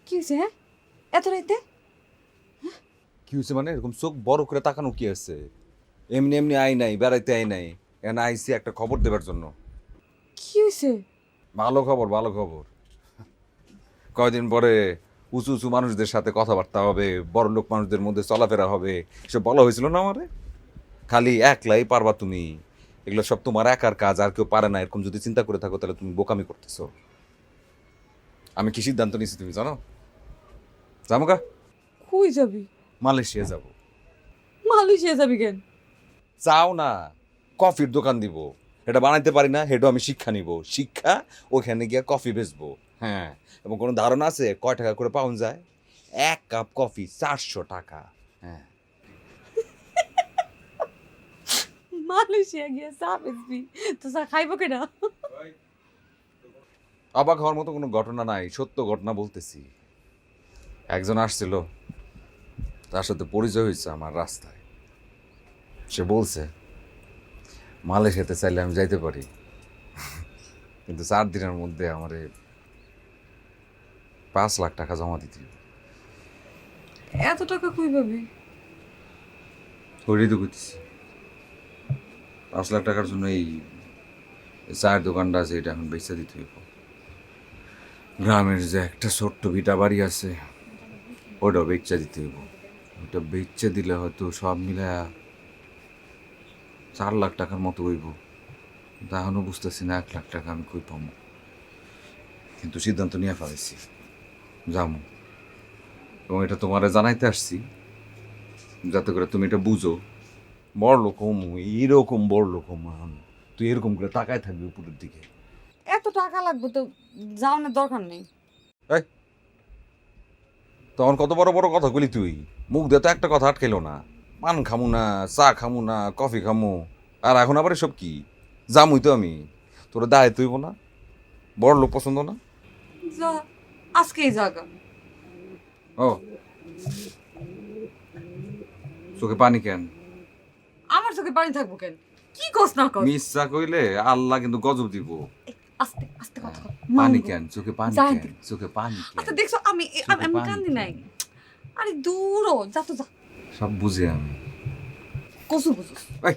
কি হয়েছে? হ্যাঁ এত রাইতে? কি হয়েছে মানে এরকম চোখ বড় করে তাকানো কি আছে? এমনি এমনি আই নাই, বেড়াইতে আই নাই, এখানে আইসি একটা খবর দেবার জন্য। কি হয়েছে? ভালো খবর ভালো খবর। কয়দিন পরে উঁচু উঁচু মানুষদের সাথে কথাবার্তা হবে, বড় লোক মানুষদের মধ্যে চলাফেরা হবে, এসব বলা হয়েছিল না আমারে? খালি একলাই পারবা তুমি, এগুলো সব তোমার একার কাজ, আর কেউ পারে না, এরকম যদি চিন্তা করে থাকো তাহলে তুমি বোকামি করতেছো। আমি কি সিদ্ধান্ত নিয়েছি তুমি জানো? যাবো কা? কই যাবি? মালয়েশিয়া যাব। মালয়েশিয়া যাবি কেন? চাও না কফির দোকান দিব, এটা বানাইতে পারি না, হেডও আমি শিক্ষা নিব, শিক্ষা ওখানে গিয়ে কফি বেচবো। হ্যাঁ, এবং কোনো ধারণা আছে কয় টাকা করে পাউন্ড যায়? 1 কাপ কফি 400 টাকা। হ্যাঁ, মালয়েশিয়া গিয়ে চা বেচবি? তো চা খাইবো কেনা? অবাক হওয়ার মতো কোনো ঘটনা নাই, সত্য ঘটনা বলতেছি। একজন আসছিল, তার সাথে পরিচয় হয়েছে আমার রাস্তায়। সে বলছে মালয়েশিয়াতে চাইলে আমি যাইতে পারি, কিন্তু 4 দিনের মধ্যে আমারে 5 লাখ টাকা জমা দিতে হবে। এত টাকা কই পাবি? ওইটাই তো করতেছি। 5 লাখ টাকার জন্য এই চায়ের দোকানটা আছে, এটা এখন বেচা দিতে হইব। গ্রামের যে একটা ছোট্ট ভিটা বাড়ি আছে, ওটাও বেচা দিতে হইব। ওটা বেচা দিলে হয়তো সব মিলে 4 লাখ টাকার মতো হইব। কিন্তু এখনও বুঝতেছি না 1 লাখ টাকা আমি কই পাবো। কিন্তু সিদ্ধান্ত নিয়ে ফেলেছি, যাবো। এবং এটা তোমারে জানাইতে আসছি যাতে করে তুমি এটা বুঝো। বড় লোক হমু, এইরকম বড় লোক হমু এখন। তুই এরকম করে তাকায় থাকবি উপরের দিকে। এত টাকা লাগবে তো যাওয়ানোর দরকার নেই। এই তখন কত বড় বড় কথা বলি তুই, মুখ দিয়ে তো একটা কথা আটকেলো না। পান খামু না, চা খামু না, কফি খামু, আর এখন আবার এসব কি? জামুই তো আমি, তোরা দায় তুইব না? বড় লোক পছন্দ না? যা, আজকেই জাগা। ও চোখে পানি কেন? আমার চোখে পানি থাকবো কেন? কি কস না কস? মিথ্যা কইলে আল্লাহ কিন্তু গজব দিব। আস্তে আস্তে কথা কর। পানি কেন চোখে? পানি যাই কেন চোখে? পানি কেন? আচ্ছা দেখছো আমি চোখে আমি পানি কান্দি কেন? নাই। আরে দূরও যা তো যা। সব বুঝি আমি। কসু বুঝুস। এই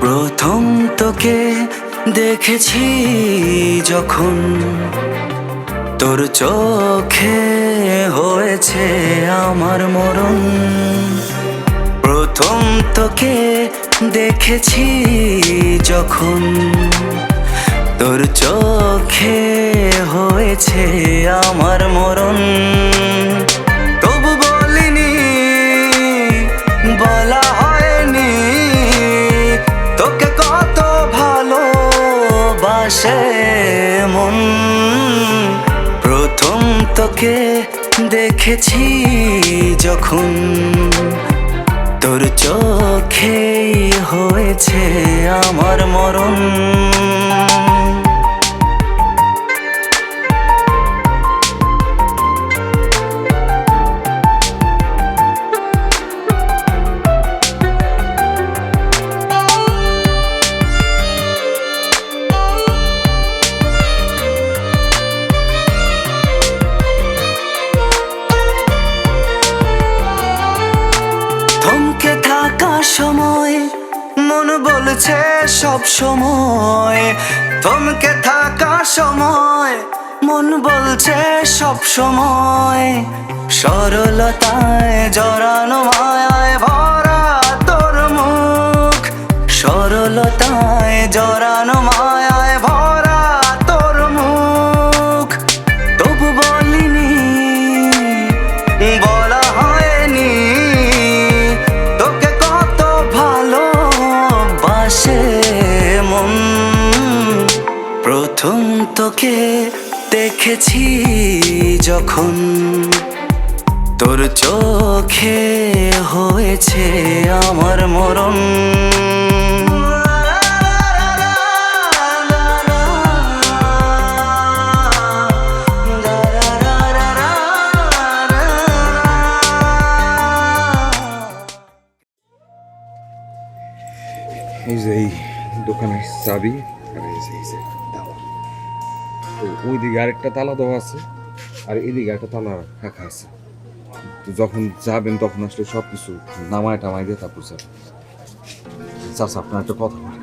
প্রথম তোকে দেখেছি যখন, তোর চোখে হয়েছে আমার মরণ। প্রথম তোকে দেখেছি যখন, তোর চোখে হয়েছে আমার মরণ। তবু বলিনি, বলা হয়নি তোকে কত ভালোবাসে মন। প্রথম তোকে দেখেছি যখন, তোর চোখে হয়েছে আমার মরণ। থমকে থাকা সময় মন বলছে সব সময়, থমকে থাকা সময় মন বলছে সব সময়। সরলতায় জড়ানো মায়ায় ভরা তোর মুখ, সরলতায় জড়ানো মায়ায় ভরা তোর মুখ। তবু বলিনি, বলা হয়নি তোকে কত ভালোবাসে মন। প্রথম তোকে দেখেছি যখন, তোর চোখে হয়েছে আমার মরণ। এই যে এই দোকানের চাবি, আর এই যে তালা। তো ওইদিকে আরেকটা তালা দেওয়া আছে, আর এদিকে একটা তালা রাখা আছে। তো যখন যাবেন তখন আসলে সব কিছু নামায় টামায় দিয়ে তারপর যাবেন। চাচা আপনার একটা কথা বলি,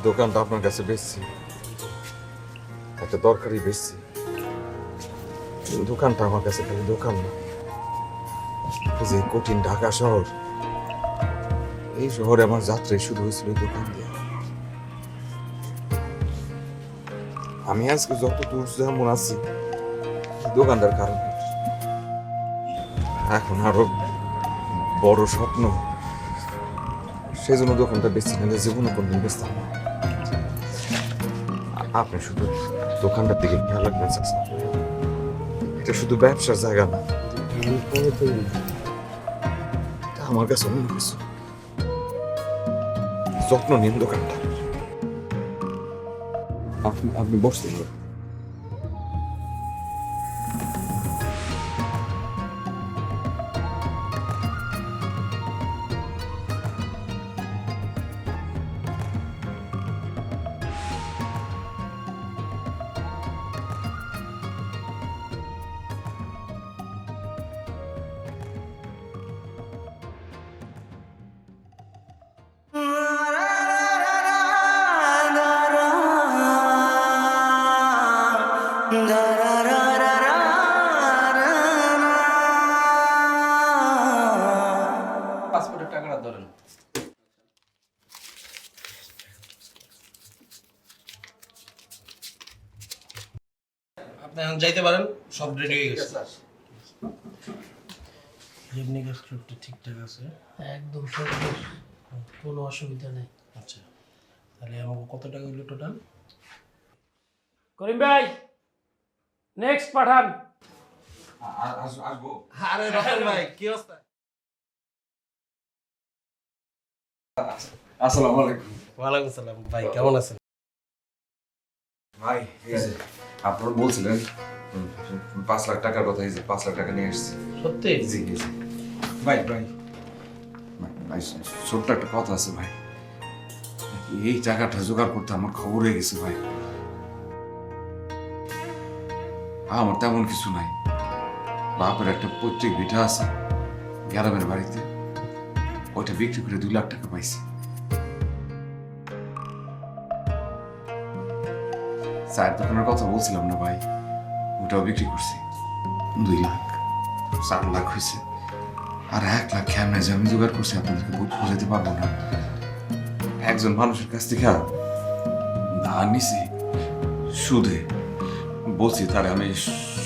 দোকানটা আপনার কাছে বেচছি, একটা দরকারি বেচছি। দোকানটা আমার কাছে খালি দোকান না, এই যে কঠিন ঢাকা শহর, এই শহরে আমার যাত্রাই শুরু হয়েছিল এই দোকান দিয়ে। আমি আজকে যত দূর যেমন আছি দোকানদার কারণে। এখন আরো বড় স্বপ্ন সেই জন্য দোকানটা বেশি নিলে জীবনে কোনদিন বেচতাম না। আপনি শুধু দোকানটার দিকে খেয়াল রাখবেন চাচা। এটা শুধু ব্যবসার জায়গা না, এটা আমার কাছে অন্য কিছু। যত্ন নিন দোকানটা। আপনি বসতে পারেন। পাসপোর্টের টাকাটা ধরেন। আপনি এখন যাইতে পারেন, সব রেডি হয়ে গেছে। এমনি স্ক্রিপ্টটা ঠিকঠাক আছে, একদম সব কোনো অসুবিধা নেই। আচ্ছা তাহলে আমাকে কত টাকা হলো টোটাল? করিম ভাই নেক্সট পাঠান। আসবো। আরে রতন ভাই কি অবস্থা? আসসালামু আলাইকুম। ওয়ালাইকুম সালাম ভাই, কেমন আছেন? ভাই এই যে আপনারা বলছিলেন 5 লাখ টাকার কথা, এই যে 5 লাখ টাকা নিয়ে এসেছি। সত্যি? জি জি ভাই ভাই ভাই ছোট্ট একটা কথা আছে ভাই। এই টাকাটা জোগাড় করতে আমার খবর হয়ে গেছে ভাই। আমার তেমন কিছু নাই। বাপের একটা পৈতৃক ভিটা আছে গ্রামের বাড়িতে, ওইটা বিক্রি করে 2 লাখ টাকা পাইছি। চায়ের দোকানের কথা বলছিলাম না ভাই, ওটাও বিক্রি করছি। 2 লাখ, 4 লাখ হয়েছে। আর 1 লাখ কেমনে যে আমি জোগাড় করছি আপনাদেরকে বোঝাতে পারবো না। একজন মানুষের কাছ থেকে ধার নিছি সুদে, বলছি তারে আমি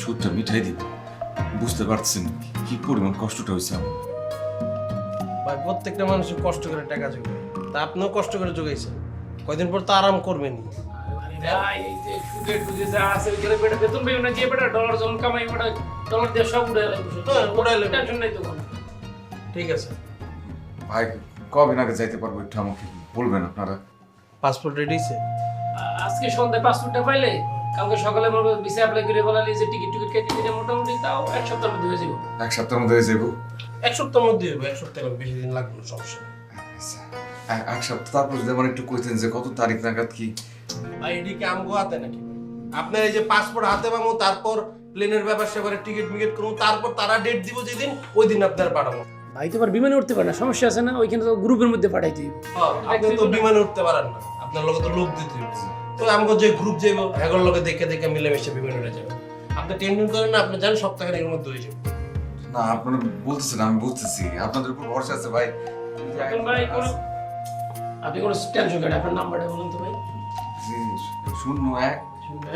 সুদটা মিঠাই দিব। বুঝতে পারছেন কি পরিমাণ কষ্টটা হয়েছে আমার। ভাই প্রত্যেকটা মানুষের কষ্ট করে টাকা জোগায়, তা আপনিও কষ্ট করে জোগাইছেন, কয়দিন পর তো আরাম করবেন। ভাই এই যে সুদের টুদে যা আছে ওইখানে বেটা বেতন পাইও না, যে বেটা ডলার যখন কামাই বেটা ডলার দিয়ে সব উড়ে লাগবে। হ্যাঁ, উড়াই লাগবে। টেনশন নাই তখন। ঠিক আছে, ভাই কবে নাগাদ যাইতে পারবো একটু আমাকে বলবেন আপনারা? পাসপোর্ট রেডি আছে? আজকে সন্ধ্যায় পাসপোর্টটা পাইলে কালকে সকালে আমার ভিসা অ্যাপ্লাই করে বলালি যে টিকিট কেটে দিলে মোটামুটি তাও 1 সপ্তাহের মধ্যে হয়ে যাবে। 1 সপ্তাহের মধ্যে হয়ে যাবো? 1 সপ্তাহের মধ্যে হবে, 1 সপ্তাহ বেশি দিন লাগবে না, সমস্যা নেই। 1 সপ্তাহ। তারপর যদি আমার একটু কইতেন যে কত তারিখ নাগাদ কি? ভাই এটি কি আমগো হাতে নাকি? আপনার এই যে পাসপোর্ট হাতে পাবো, তারপর প্লেনের ব্যাপার সেবারে টিকিট মিকেট করবো, তারপর তারা ডেট দিব যেদিন, ওই দিন আপনার পাঠাবো। ভাই তো আবার বিমানে উঠতে পারে না, সমস্যা আছে না? ওইখানে তো গ্রুপের মধ্যে পাঠাই দিই। আপনি তো বিমানে উঠতে পারেন না, আপনার লগে তো লোক দিতে হবে। তো আমগো যে গ্রুপ যাইব এগোর লগে দেখে দেখে মিলেমিশে বিমানে উঠে যাবে। আপনি টেনশন করেন না, আপনি জানেন সপ্তাহের মধ্যে হয়ে যাবে। না আপনারা বলতেছেন, আমি বুঝতেছি আপনাদের উপর ভরসা আছে ভাই। এখন ভাই আপনি কোনো টেনশন করেন, আপনার নাম্বারটা বলুন তো ভাই। 01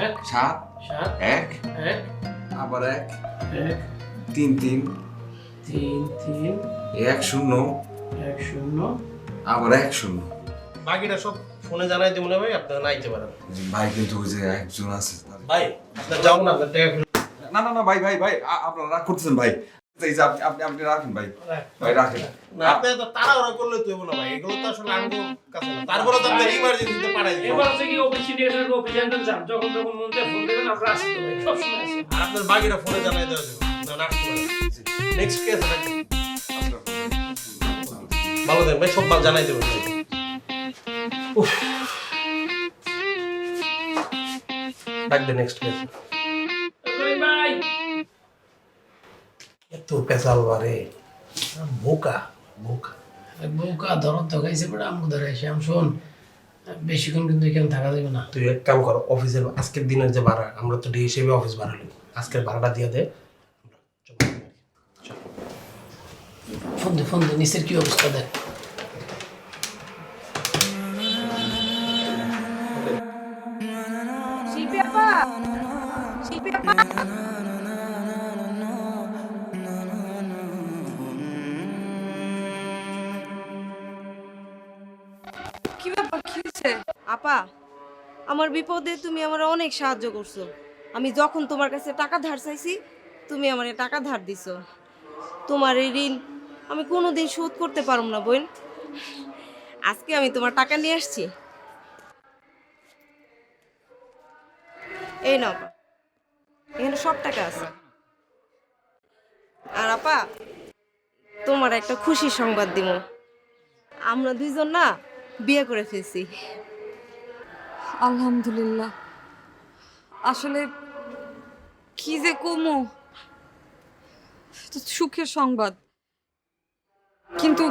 1 7 7 1 1 আবার 1 1 3 3 3 3 1 0 1 0 আবার 1 0। বাকিটা সব ফোনে জানাই দিব না ভাই, আপনারা নাইতে পারেন। ভাই কিন্তু ওই যে একজন আছে। ভাই আপনার যাও না, আপনার টাকা না না না ভাই ভাই ভাই আপনারা রাগ করতেছেন ভাই। এই যে আপনি আপনি আপনি রাখেন ভাই, ভাই রাখেন। না, আপনি তো তাড়াহুড়া করলে তো হইব না ভাই, এগুলো তো আসলে আমগো কাছে না। তারপরে তো আপনার ইমার্জেন্সিতে পাঠাই দিব। এবার হচ্ছে কি অফিসে নিয়ে যাবেন, অফিসে যান, যখন তখন মন চায় ফোন দেবেন, আমরা আসি তো ভাই, সব সময় আসি। আর আপনার বাকিটা ফোনে জানাই দেওয়া যাবে। না না, আসতে পারেন। নেক্সট কেস নাকি? ভালো দেন ভাই, সব জানাই দেবেন ভাই। উফ, ডাক দে নেক্সট কেস। করিম ভাই এত পেশাল বারে, বোকা বোকা। বউকা ধরত তো খাইছে বড় আমগো ধরে এসে আম শোন, বেশিক্ষণ কিন্তু এখানে থাকা যাবে না। তুই এক কাম কর, অফিসের আজকের দিনের যে ভাড়া, আমরা তো ডে হিসেবে অফিস ভাড়া লই, আজকের ভাড়াটা দিয়ে দে। ফোন দে নিচের কি অবস্থা দেখ। শিল্পী আপা, শিল্পী আপা, হয়েছে? আপা, আমার বিপদে তুমি আমার অনেক সাহায্য করছো। আমি যখন তোমার কাছে টাকা ধার চাইছি, তুমি আমারে টাকা ধার দিছো। তোমার এই ঋণ আমি কোনোদিন শোধ করতে পারব না বোন। আজকে আমি তোমার টাকা নিয়ে আসছি। এই নাও আপা, এখানে সব টাকা আছে। আর আপা, তোমার একটা খুশির সংবাদ দিব। আমরা দুইজন না বিয়ে করে ফেলছি। আলহামদুলিল্লাহ। আসলে কি যে কমো, এটা তো সুখের সংবাদ, কিন্তু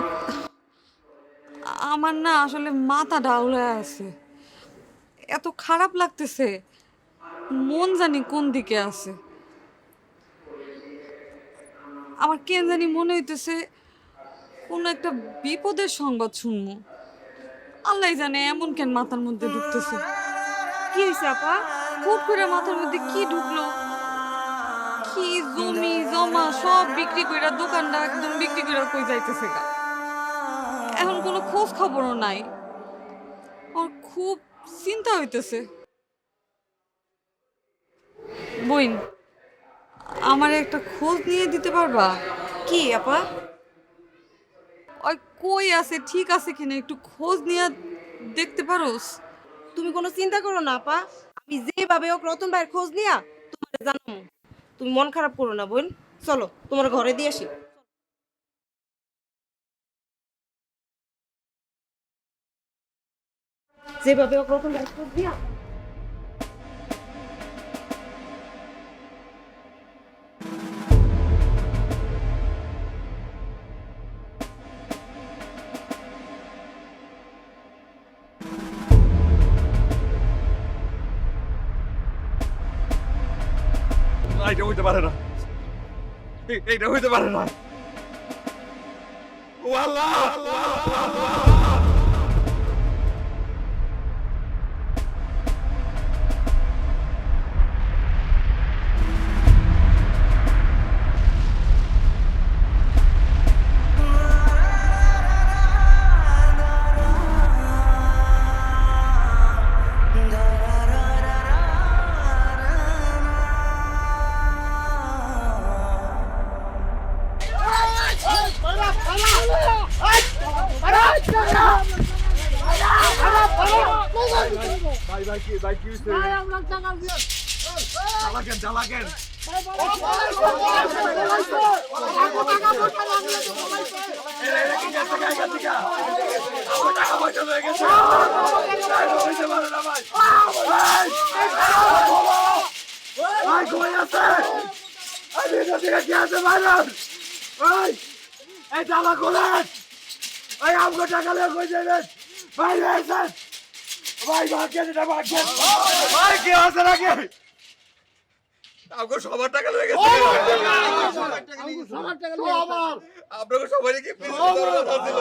আমার না আসলে মাথা ডাউল হয়ে আছে। এত খারাপ লাগতেছে, মন জানি কোন দিকে আছে। আমার কেন জানি মনে হইতেছে কোন একটা বিপদের সংবাদ শুনবো। আল্লাহ জানে এমন কেন মাথার মধ্যে ঢুকতেছে। কি হয়েছে আপা? হুট করে মাথার মধ্যে কি ঢুকলো, কি জমি জমা সব বিক্রি কইরা, দোকানটা একদম বিক্রি কইরা কই যাইতেছে গা। এখন কোনো খোঁজ খবরও নাই। আমার খুব চিন্তা হইতেছে। বইন, আমার একটা খোঁজ নিয়ে দিতে পারবা? কি আপা? ওই কই আছে, ঠিক আছে কিনা একটু খোঁজ নিয়ে দেখতে পারোস? তুমি কোনো চিন্তা করো না আপা, আমি যেভাবে হোক রতন ভাইয়ের খোঁজ নিয়া তোমার জানাবো। তুমি মন খারাপ করো না বোন, চলো তোমার ঘরে দিয়ে আসি। যেভাবে হোক রতন ভাইয়ের খোঁজ নিয়া। এইটা হইতে পারে না, এইটা হইতে পারে না। ও আল্লাহ! ভাই ভাই কি ভাই কি হইছে? চালাকেন চালাকেন। এই চালা খোলেন, এই আমগো টাকা লেগে কই যাবেন? ভাই ভাইছেন ভাই ভাগেন, এটা ভাগেন। ভাই কি আছে নাকি? আমগো সবার টাকা লেগে গেছে। আপনাকে সবাই কি কথা ছিল?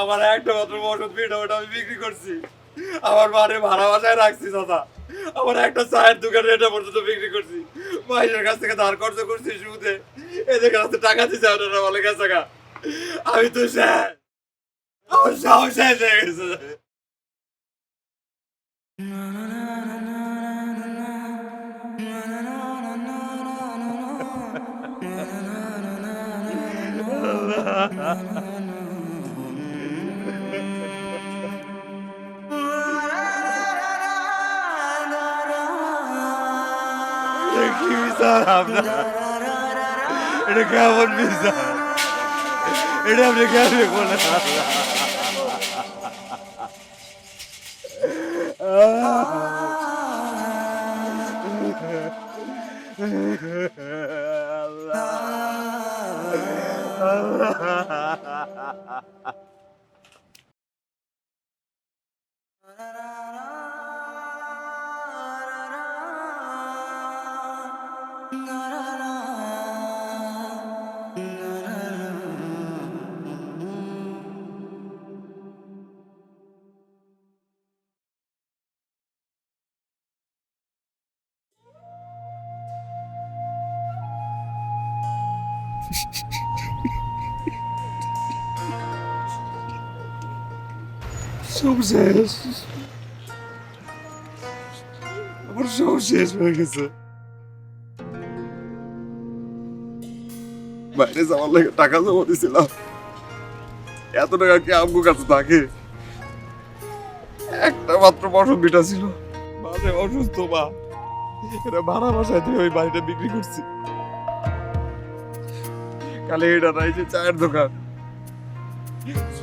আমার একটা মাত্র ওষুধ পিঠা ওটা আমি বিক্রি করছি। আমার বাড়ি ভাড়া বাসায় রাখছি দাদা। আমার একটা চায়ের দোকানে এটা পর্যন্ত বিক্রি করছি। মাইনের কাছ থেকে ধার খরচ করছি সুদে। এদের কাছে টাকা দিচ্ছে আপনারা বলে গেছে গা। আমি তো শেষ, আমার সাহস শেষ হয়ে গেছে। কি বিচার আপনার? এটা কেমন বিচার? এটা আপনি কেমন বলেন? সব শেষ, আমার সব শেষ হয়ে গেছে। বাইরে যাওয়ার লাগে টাকা জমা দিয়েছিলাম, এত টাকা কি আমগো কাছে থাকে? একটা মাত্র বসন্তিটা ছিল, মাঝে অসুস্থ মা, এটা ভাড়া বাসায় দিয়ে ওই বাড়িটা বিক্রি করছি। কালে এটা নাই যে চায়ের দোকান,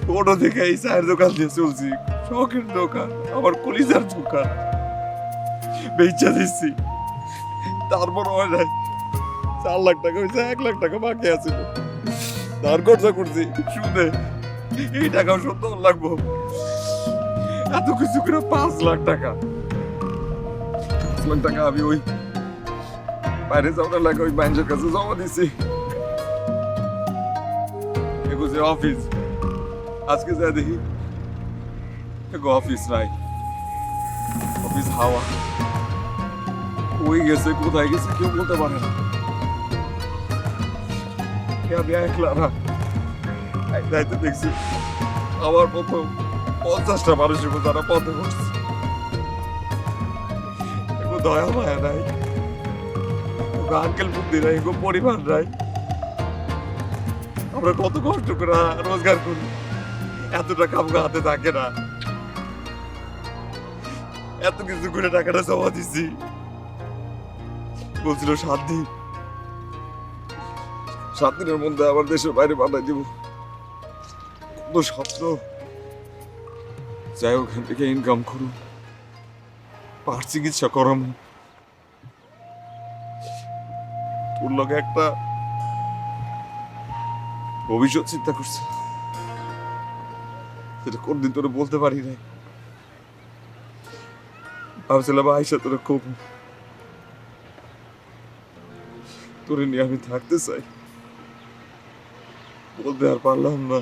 ছোট থেকে এই চায়ের দোকান দিয়ে চলছি, শখের দোকান, আমার কলিজার দোকান বেচা দিচ্ছি, তারপর হয় নাই। 4 লাখ টাকা হয়েছে, 1 লাখ টাকা বাকি আছে, ধার খরচা করছি সুদে, এই টাকাও শোধ লাগবো, এত কিছু করে 5 লাখ টাকা। 5 লাখ টাকা আমি ওই বাইরে যাওয়ার লাগে ওই ব্যাংকের কাছে জমা দিছি। এগুলো অফিস, আজকে যা দেখি অফিস নাই, অফিস হাওয়া, ওই গেছে, কোথায় গেছে কেউ বলতে পারে না। আমি একলা না, এক দায়িত্ব দেখছি আমার মতো 50টা মানুষের মতো তারা পথে বসছে, এগো দয়া মায়া নাই, আঙ্কেল বুদ্ধি নাই, এগো পরিবার নাই। আমরা কত কষ্ট করে রোজগার করি, এত টাকা আমাকে হাতে থাকে না, এত কিছু করে টাকাটা জমা দিছি। বলছিল 7 দিন, 7 দিনের মধ্যে আমার দেশের বাইরে পাঠাই দিব, কত স্বপ্ন। যাই ওখান থেকে ইনকাম করুন, পার চিকিৎসা করাম, তোর লগে একটা ভবিষ্যৎ চিন্তা করছে, সেটা কোনদিন তোরে বলতে পারি নাই। ভাবছিলাম আয়সা তোরে খুব, তোরে নিয়ে আমি থাকতে চাই, বলতে আর পারলাম না।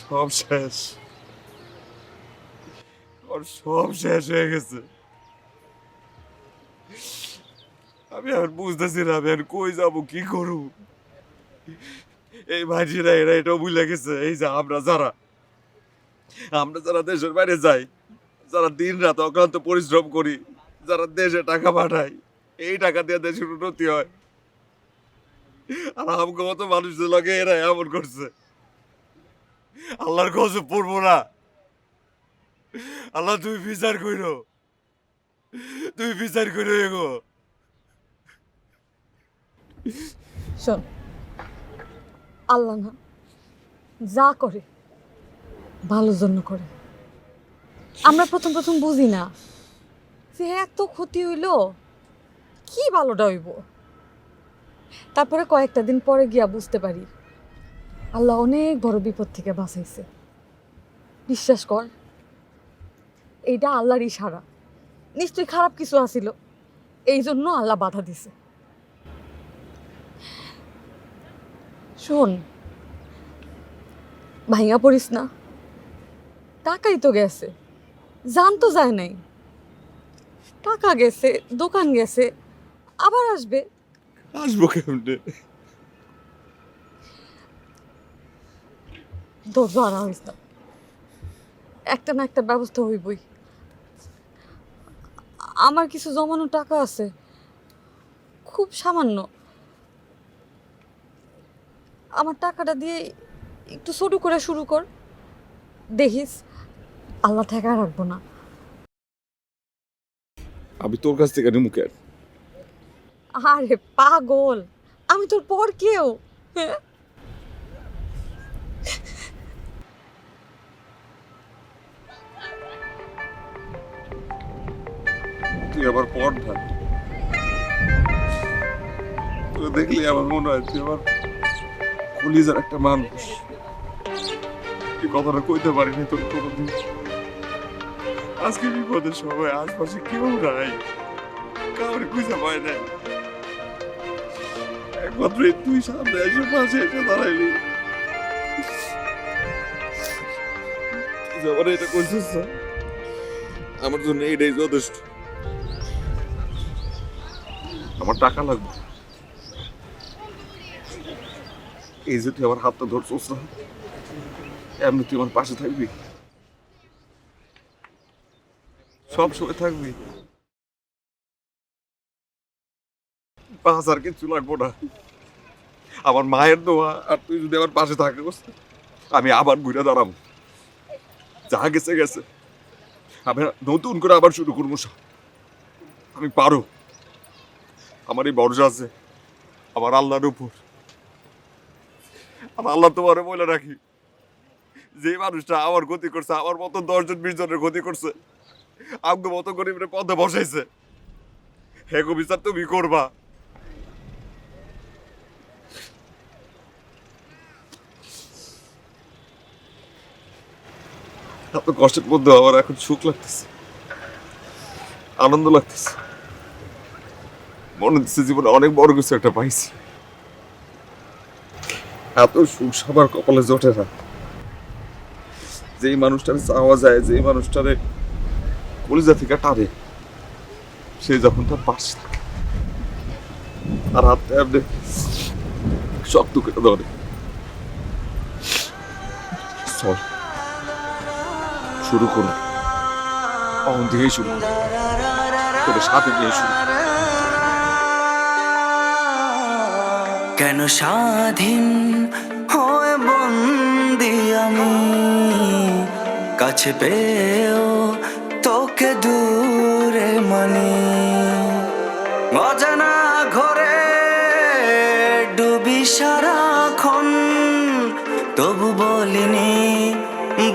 সব শেষ, আর সব শেষ হয়ে গেছে। আমি আর বুঝতেছি না আমি আর কই যাবো, কি করবো। এই ভাইজিরা এরা এটাও ভুলে গেছে, এই যে আমরা যারা দেশের বাইরে যাই, যারা দিন রাত অক্লান্ত পরিশ্রম করি, যারা দেশে টাকা পাঠাই, এই টাকা দিয়ে দেশের উন্নতি হয়, আর আমাকে মতো মানুষদের লগে এরা এমন করছে। আল্লাহর গজব পড়বো না? আল্লাহ তুমি বিচার করো, তুমি বিচার করো এগো। শোন, আল্লাহ না যা করে ভালোর জন্য করে। আমরা প্রথম প্রথম বুঝি না যে এত ক্ষতি হইল, কি ভালোটা হইব। তারপরে কয়েকটা দিন পরে গিয়া বুঝতে পারি আল্লাহ অনেক বড় বিপদ থেকে বাঁচাইছে। বিশ্বাস কর, এইটা আল্লাহর ইশারা, নিশ্চয়ই খারাপ কিছু আসিল, এই জন্য আল্লাহ বাধা দিছে। শোন, ভাইয়া পড়িস না, টাকাই তো গেছে, জান তো যায় নাই। টাকা গেছে, দোকান গেছে, আবার আসবে। আসবো কেমনে? ধৈর্য হারা হইস না, একটা না একটা ব্যবস্থা হইবই। আমার কিছু জমানো টাকা আছে, খুব সামান্য। আমার টাকাটা দিয়ে একটু ছোট করে শুরু কর, দেখিস আল্লাহ ঠেকা রাখবো না। আমি তোর কাছ থেকে নিমু কেন? আরে পাগল, আমি তোর পর কেউ? তুই আবার পর থাক, তোকে দেখলে আমার মনে হয় তুই আমার কলিজার একটা মানুষ। এই কথাটা কইতে পারিনি তোর কোনোদিন। আজকে বিপদের সময় আশপাশে কেউ নাই, কাউরে খুঁজে পায় নাই, একমাত্র তুই সামনে এসে পাশে এসে দাঁড়াইলি। আমার এটা কইছিস না, আমার জন্য এটাই যথেষ্ট। আমার টাকা লাগবে, এই যে তুই আমার হাতটা ধরছিস না, এমনি তুই আমার পাশে থাকবি, সব সময় থাকবি, পাঁচ আর কিছু লাগবো না। আমার মায়ের দোয়া আর তুই যদি আমার পাশে থাকিস, আমি আবার ঘুরে দাঁড়াবো। যা গেছে গেছে, আমি নতুন করে আবার শুরু করবো সব। আমি পারো, আমার এই ভরসা আছে আমার আল্লাহর উপর। আর আল্লাহ তোমারে বলে রাখি, যে মানুষটা আমার ক্ষতি করছে, আমার মতো 10-20 জনের ক্ষতি করছে, আমাকে মতো গরিবের পথে বসাইছে, হেগো বিচার তুমি করবা। এত কষ্টের মধ্যে আমার এখন সুখ লাগতেছে, আনন্দ লাগতেছে, মনে হচ্ছে জীবনে অনেক বড় কিছু একটা পাইছি। এত সুখ সবার কপালে জোটে না। যেই মানুষটারে চাওয়া যায়, যেই মানুষটারে কলিজা থেকে টানে, সে যখন তার পাশে থাকে আর হাতে আপনি শক্ত কেটে ধরে। চল শুরু করুন, অন দিয়েই শুরু করুন, তোদের সাথে নিয়ে শুরু। কেন স্বাধীন হয়ে বন্দি আমি, কাছে পেয়েও তোকে দূরে মানি, অজানা ঘরে ডুবি সারাক্ষণ, তবু বলিনি,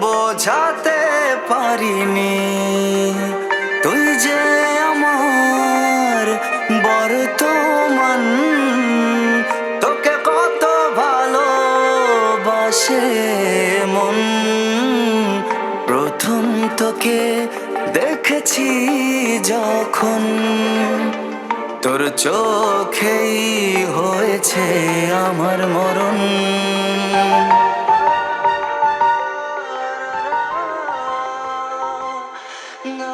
বোঝাতে পারিনি, তুই যে আমার বর্তমান, তোকে কত ভালোবাসে মন। প্রথম তোকে দেখেছি যখন, তোর চোখেই হয়েছে আমার মরণ। না